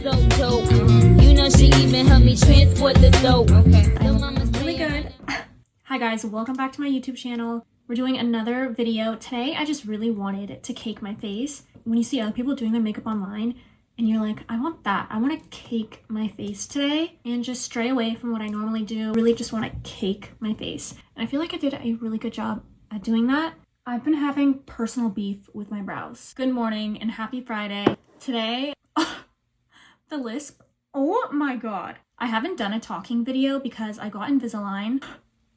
so dope. You know she even helped me transport the dope. Really good. Hi guys, welcome back to my YouTube channel. We're doing another video. Today I just really wanted to cake my face. When you see other people doing their makeup online and you're like, I want that. I want to cake my face today and just stray away from what I normally do. Really just want to cake my face. And I feel like I did a really good job at doing that. I've been having personal beef with my brows. Good morning and happy Friday. Today, the lisp. Oh my god. I haven't done a talking video because I got Invisalign.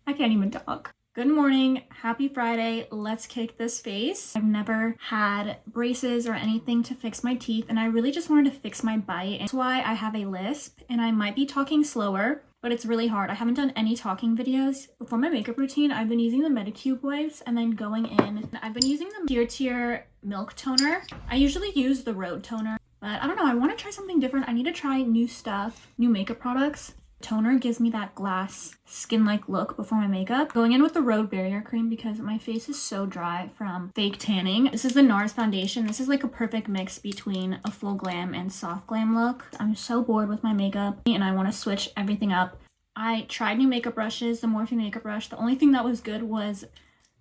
I can't even talk. Good morning, happy Friday, let's cake this face. I've never had braces or anything to fix my teeth and I really just wanted to fix my bite. That's why I have a lisp and I might be talking slower, but it's really hard. I haven't done any talking videos. For my makeup routine, I've been using the Medicube wipes and then going in. I've been using the Tier Milk Toner. I usually use the Road Toner, but I don't know, I want to try something different. I need to try new stuff, new makeup products. Toner gives me that glass skin-like look before my makeup. Going in with the Road Barrier Cream because my face is so dry from fake tanning. This is the NARS foundation. This is like a perfect mix between a full glam and soft glam look. I'm so bored with my makeup and I want to switch everything up. I tried new makeup brushes, the Morphe makeup brush. The only thing that was good was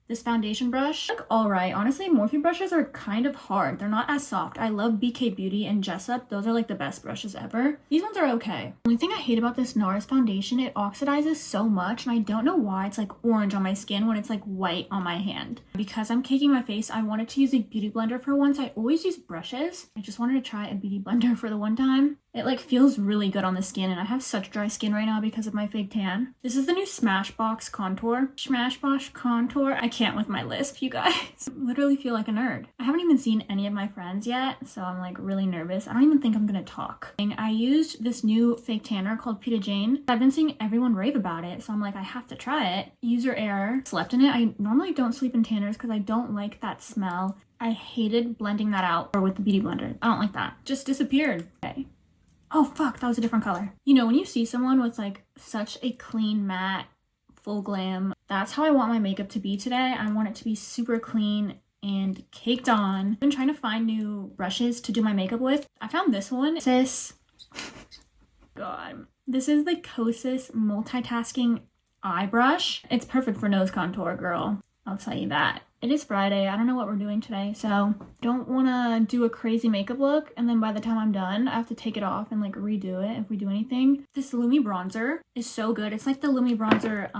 this foundation brush. Like, all right, honestly, Morphe brushes are kind of hard. They're not as soft. I love BK Beauty and Jessup. Those are like the best brushes ever. These ones are okay. The only thing I hate about this NARS foundation, it oxidizes so much and I don't know why it's like orange on my skin when it's like white on my hand. Because I'm caking my face, I wanted to use a beauty blender for once. I always use brushes. I just wanted to try a beauty blender for the one time. It like feels really good on the skin and I have such dry skin right now because of my fake tan. This is the new Smashbox Contour. Smashbox Contour. I can't with my lisp, you guys. I literally feel like a nerd. I haven't even seen any of my friends yet, so I'm like really nervous. I don't even think I'm gonna talk. I used this new fake tanner called Pita Jane. I've been seeing everyone rave about it, so I'm like, I have to try it. User error. Slept in it. I normally don't sleep in tanners because I don't like that smell. I hated blending that out or with the beauty blender. I don't like that. Just disappeared. Okay. Oh fuck, that was a different color. You know, when you see someone with like such a clean matte, full glam, that's how I want my makeup to be today. I want it to be super clean and caked on. I've been trying to find new brushes to do my makeup with. I found this one. God. This is the Kosas Multitasking Eye Brush. It's perfect for nose contour, girl. I'll tell you that. It is Friday. I don't know what we're doing today, so don't want to do a crazy makeup look and then by the time I'm done, I have to take it off and like redo it if we do anything. This Lumi bronzer is so good. It's like the Lumi bronzer,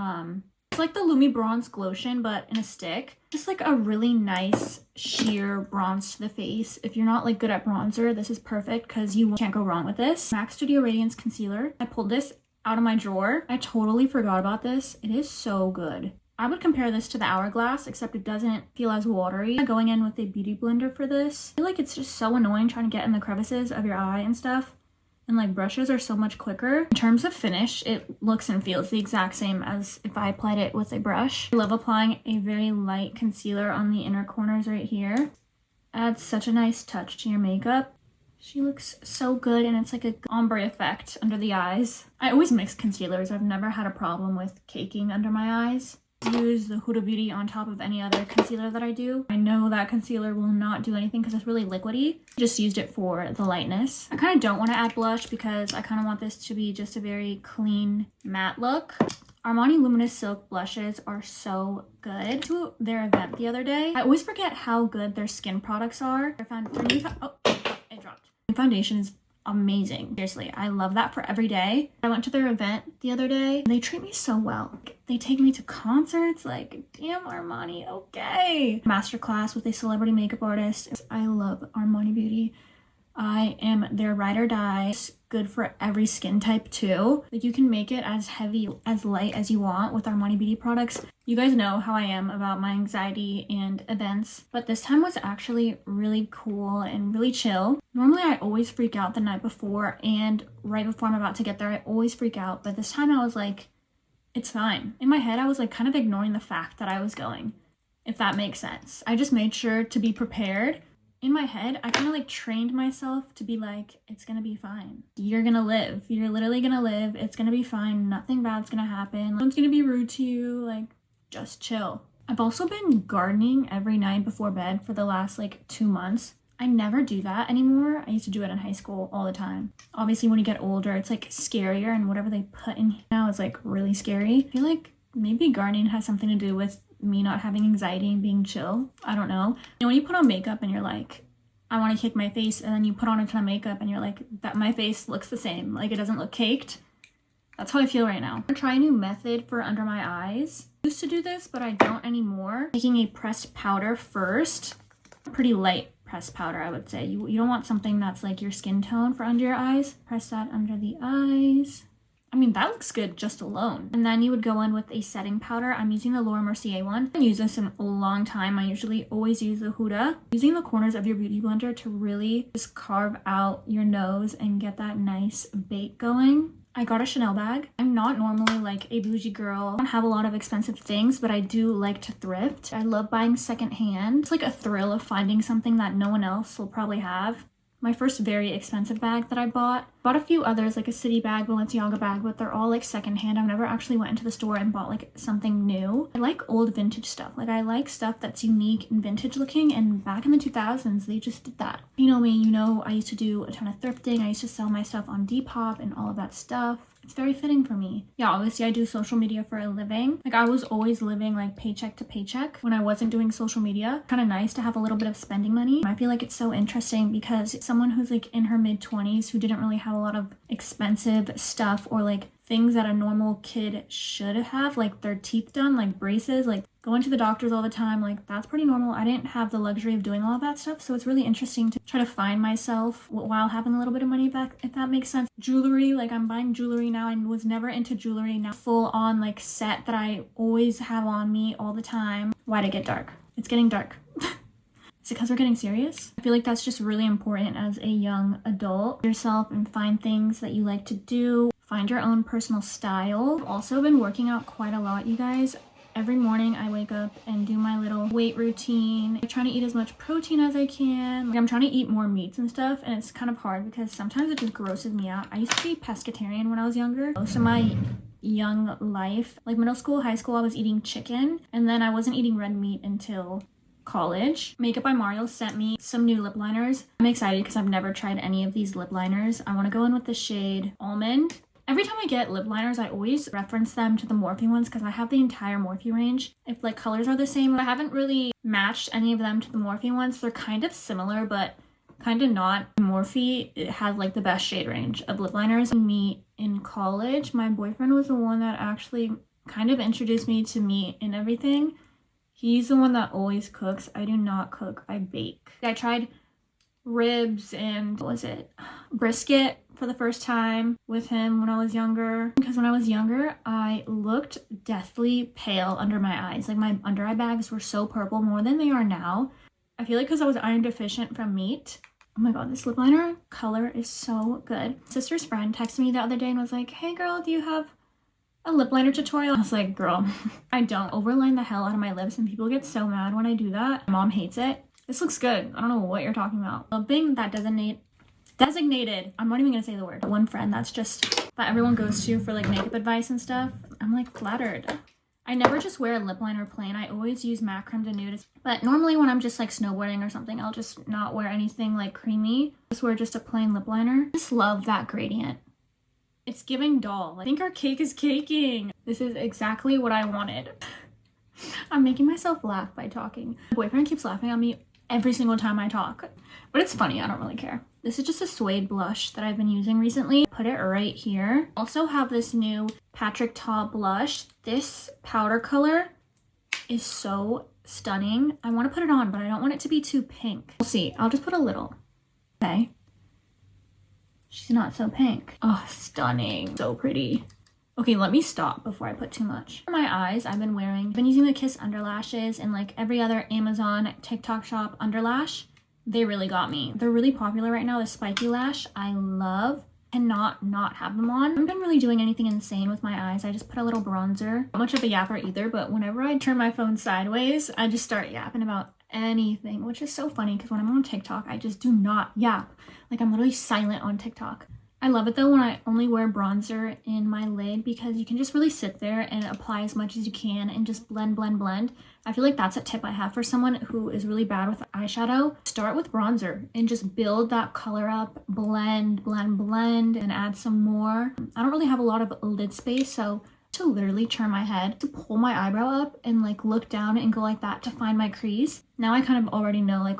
it's like the Lumi Bronze Glotion, but in a stick. Just like a really nice sheer bronze to the face. If you're not like good at bronzer, this is perfect because you can't go wrong with this. MAC Studio Radiance Concealer. I pulled this out of my drawer. I totally forgot about this. It is so good. I would compare this to the Hourglass, except it doesn't feel as watery. Going in with a beauty blender for this. I feel like it's just so annoying trying to get in the crevices of your eye and stuff. And like brushes are so much quicker. In terms of finish, it looks and feels the exact same as if I applied it with a brush. I love applying a very light concealer on the inner corners right here. Adds such a nice touch to your makeup. She looks so good and it's like a ombre effect under the eyes. I always mix concealers. I've never had a problem with caking under my eyes. Use the Huda Beauty on top of any other concealer that I do. I know that concealer will not do anything because it's really liquidy. Just used it for the lightness. I kind of don't want to add blush because I kind of want this to be just a very clean matte look. Armani Luminous Silk blushes are so good. To their event the other day, I always forget how good their skin products are. Their new it dropped. New foundation is amazing. Seriously, I love that for every day. I went to their event the other day and they treat me so well. They take me to concerts, like, damn Armani, okay. Masterclass with a celebrity makeup artist. I love Armani Beauty. I am their ride or die. It's good for every skin type too. Like you can make it as heavy, as light as you want with Armani Beauty products. You guys know how I am about my anxiety and events, but this time was actually really cool and really chill. Normally I always freak out the night before and right before I'm about to get there, I always freak out. But this time I was like, it's fine. In my head, I was like kind of ignoring the fact that I was going, if that makes sense. I just made sure to be prepared. In my head, I kind of like trained myself to be like, it's gonna be fine. You're gonna live. You're literally gonna live. It's gonna be fine. Nothing bad's gonna happen. No one's gonna be rude to you. Like, just chill. I've also been gardening every night before bed for the last like 2 months. I never do that anymore. I used to do it in high school all the time. Obviously, when you get older, it's like scarier, and whatever they put in now is like really scary. I feel like maybe gardening has something to do with me not having anxiety and being chill. I don't know. When you put on makeup and you're like, I want to cake my face, and then you put on a ton of makeup and you're like, that my face looks the same. Like, it doesn't look caked. That's how I feel right now. I'm gonna try a new method for under my eyes. I used to do this, but I don't anymore. Taking a pressed powder first. Pretty light pressed powder, I would say. You don't want something that's like your skin tone for under your eyes. Press that under the eyes. I mean, that looks good just alone. And then you would go in with a setting powder. I'm using the Laura Mercier one. I haven't used this in a long time. I usually always use the Huda. Using the corners of your beauty blender to really just carve out your nose and get that nice bake going. I got a Chanel bag. I'm not normally like a bougie girl. I don't have a lot of expensive things, but I do like to thrift. I love buying secondhand. It's like a thrill of finding something that no one else will probably have. My first very expensive bag that I bought a few others, like a City bag, Balenciaga bag, but they're all like secondhand. I've never actually went into the store and bought like something new. I like old vintage stuff. Like, I like stuff that's unique and vintage looking, and back in the 2000s, they just did that. You know me, you know I used to do a ton of thrifting. I used to sell my stuff on Depop and all of that stuff. It's very fitting for me. Yeah, obviously I do social media for a living. Like, I was always living like paycheck to paycheck when I wasn't doing social media. Kind of nice to have a little bit of spending money. I feel like it's so interesting because someone who's like in her mid-20s who didn't really have a lot of expensive stuff or like things that a normal kid should have, like their teeth done, like braces, like going to the doctors all the time, like that's pretty normal. I didn't have the luxury of doing all of that stuff, so it's really interesting to try to find myself while having a little bit of money, if that makes sense. Jewelry, like I'm buying jewelry now. I was never into jewelry. Now full on like set that I always have on me all the time. Why'd it get dark? It's getting dark. Is it because we're getting serious? I feel like that's just really important as a young adult. Yourself and find things that you like to do. Find your own personal style. I've also been working out quite a lot, you guys. Every morning I wake up and do my little weight routine. I'm trying to eat as much protein as I can. Like, I'm trying to eat more meats and stuff, and it's kind of hard because sometimes it just grosses me out. I used to be pescatarian when I was younger. Most of my young life, like middle school, high school, I was eating chicken, and then I wasn't eating red meat until college. Makeup by Mario sent me some new lip liners. I'm excited because I've never tried any of these lip liners. I want to go in with the shade Almond. Every time I get lip liners, I always reference them to the Morphe ones because I have the entire Morphe range. If like colors are the same, I haven't really matched any of them to the Morphe ones. They're kind of similar, but kind of not. Morphe, it has like the best shade range of lip liners. Me in college, my boyfriend was the one that actually kind of introduced me to meat and everything. He's the one that always cooks. I do not cook, I bake. I tried ribs and what was it? Brisket for the first time with him when I was younger. Because when I was younger, I looked deathly pale under my eyes. Like, my under eye bags were so purple, more than they are now. I feel like because I was iron deficient from meat. Oh my god, this lip liner color is so good. Sister's friend texted me the other day and was like, hey girl, do you have a lip liner tutorial? I was like, girl, I don't. Overline the hell out of my lips, and people get so mad when I do that. My mom hates it. This looks good. I don't know what you're talking about. Loving that designated, I'm not even gonna say the word. One friend that's just, that everyone goes to for like makeup advice and stuff. I'm like flattered. I never just wear a lip liner plain. I always use MAC Creme de Nude. But normally when I'm just like snowboarding or something, I'll just not wear anything like creamy. Just wear just a plain lip liner. I just love that gradient. It's giving doll. I think our cake is caking. This is exactly what I wanted. I'm making myself laugh by talking. My boyfriend keeps laughing at me every single time I talk, but it's funny. I don't really care. This is just a suede blush that I've been using recently. Put it right here. Also have this new Patrick Ta blush. This powder color is so stunning. I want to put it on, but I don't want it to be too pink. We'll see. I'll just put a little. Okay. She's not so pink. Oh, stunning. So pretty. Okay, let me stop before I put too much. For my eyes, I've been using the Kiss underlashes and like every other Amazon TikTok shop underlash. They really got me. They're really popular right now. The spiky lash, I love. Cannot not have them on. I haven't been really doing anything insane with my eyes. I just put a little bronzer. Not much of a yapper either, but whenever I turn my phone sideways, I just start yapping about anything, which is so funny because when I'm on TikTok, I just do not yap. Like, I'm literally silent on TikTok. I love it though when I only wear bronzer in my lid because you can just really sit there and apply as much as you can and just blend, blend, blend. I feel like that's a tip I have for someone who is really bad with eyeshadow. Start with bronzer and just build that color up, blend, blend, blend, and add some more. I don't really have a lot of lid space, so to literally turn my head, to pull my eyebrow up and like look down and go like that to find my crease. Now I kind of already know like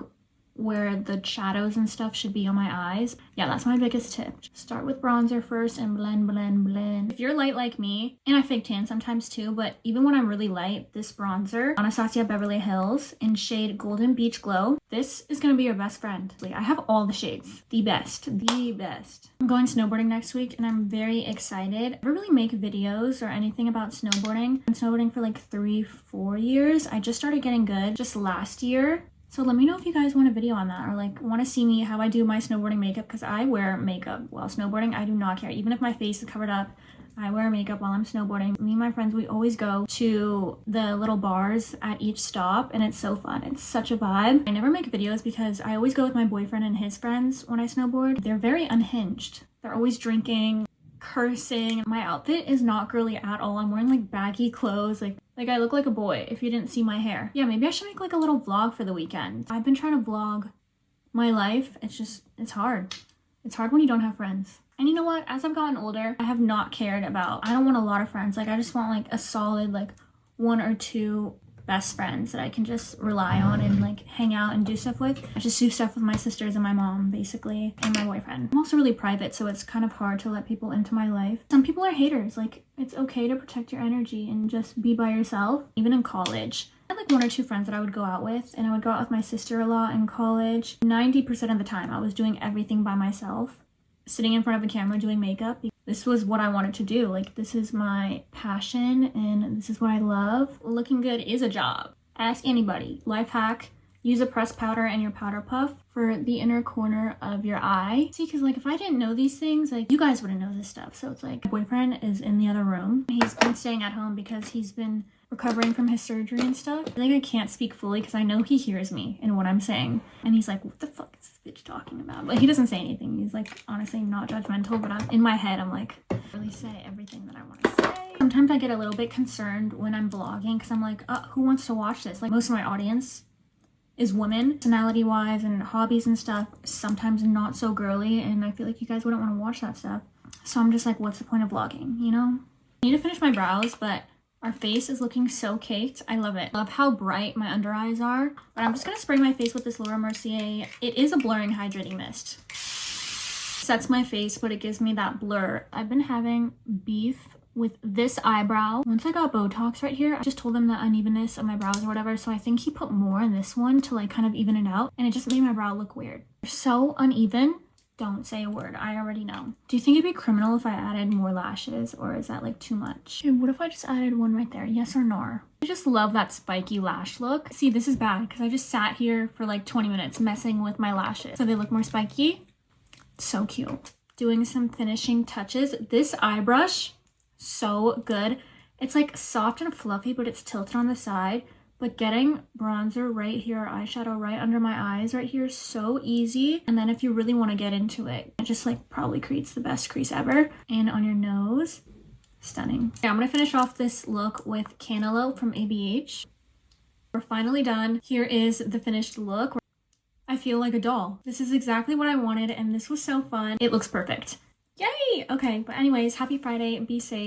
where the shadows and stuff should be on my eyes. Yeah, that's my biggest tip. Just start with bronzer first and blend, blend, blend. If you're light like me, and I fake tan sometimes too, but even when I'm really light, this bronzer, Anastasia Beverly Hills in shade Golden Beach Glow, this is gonna be your best friend. I have all the shades. The best. The best. I'm going snowboarding next week and I'm very excited. I never really make videos or anything about snowboarding. I've been snowboarding for like 3-4 years. I just started getting good just last year. So let me know if you guys want a video on that or like want to see me how I do my snowboarding makeup, because I wear makeup while snowboarding. I do not care. Even if my face is covered up, I wear makeup while I'm snowboarding. Me and my friends, we always go to the little bars at each stop and it's so fun. It's such a vibe. I never make videos because I always go with my boyfriend and his friends when I snowboard. They're very unhinged. They're always drinking, cursing. My outfit is not girly at all. I'm wearing like baggy clothes, like I look like a boy if you didn't see my hair. Yeah, maybe I should make like a little vlog for the weekend. I've been trying to vlog my life. It's hard. It's hard when you don't have friends. And you know what? As I've gotten older, I have not cared about, I don't want a lot of friends. Like I just want like a solid like 1 or 2 best friends that I can just rely on and like hang out and do stuff with. I just do stuff with my sisters and my mom basically, and my boyfriend. I'm also really private, so it's kind of hard to let people into my life. Some people are haters. Like it's okay to protect your energy and just be by yourself. Even in college, I had like 1 or 2 friends that I would go out with, and I would go out with my sister a lot in college. 90% of the time I was doing everything by myself, sitting in front of a camera doing makeup. This was what I wanted to do. Like this is my passion and this is what I love. Looking good is a job. Ask anybody. Life hack: use a pressed powder and your powder puff for the inner corner of your eye. See, because like if I didn't know these things, like you guys wouldn't know this stuff. So it's like my boyfriend is in the other room. He's been staying at home because he's been recovering from his surgery and stuff. I think I can't speak fully because I know he hears me and what I'm saying. And he's like, what the fuck is this bitch talking about? But he doesn't say anything. He's like honestly not judgmental, but in my head, I'm like, really say everything that I want to say. Sometimes I get a little bit concerned when I'm vlogging because I'm like, who wants to watch this? Like most of my audience is women, personality wise and hobbies and stuff, sometimes not so girly, and I feel like you guys wouldn't want to watch that stuff. So I'm just like, what's the point of vlogging, you know? I need to finish my brows, but our face is looking so caked. I love it. Love how bright my under eyes are. But I'm just gonna spray my face with this Laura Mercier. It is a blurring hydrating mist. Sets my face, but it gives me that blur. I've been having beef with this eyebrow. Once I got Botox right here, I just told him the unevenness of my brows or whatever, so I think he put more in this one to like kind of even it out, and it just made my brow look weird. They're so uneven. Don't say a word. I already know. Do you think it'd be criminal if I added more lashes, or is that like too much? Okay, what if I just added one right there? Yes or no? I just love that spiky lash look. See, this is bad because I just sat here for like 20 minutes messing with my lashes so they look more spiky. So cute. Doing some finishing touches. This eye brush, so good. It's like soft and fluffy, but it's tilted on the side. But getting bronzer right here, eyeshadow right under my eyes right here is so easy. And then if you really want to get into it, it just like probably creates the best crease ever. And on your nose, stunning. Yeah, I'm gonna finish off this look with Cantaloupe from ABH. We're finally done. Here is the finished look. I feel like a doll. This is exactly what I wanted, and this was so fun. It looks perfect. Yay! Okay, but anyways, happy Friday. Be safe.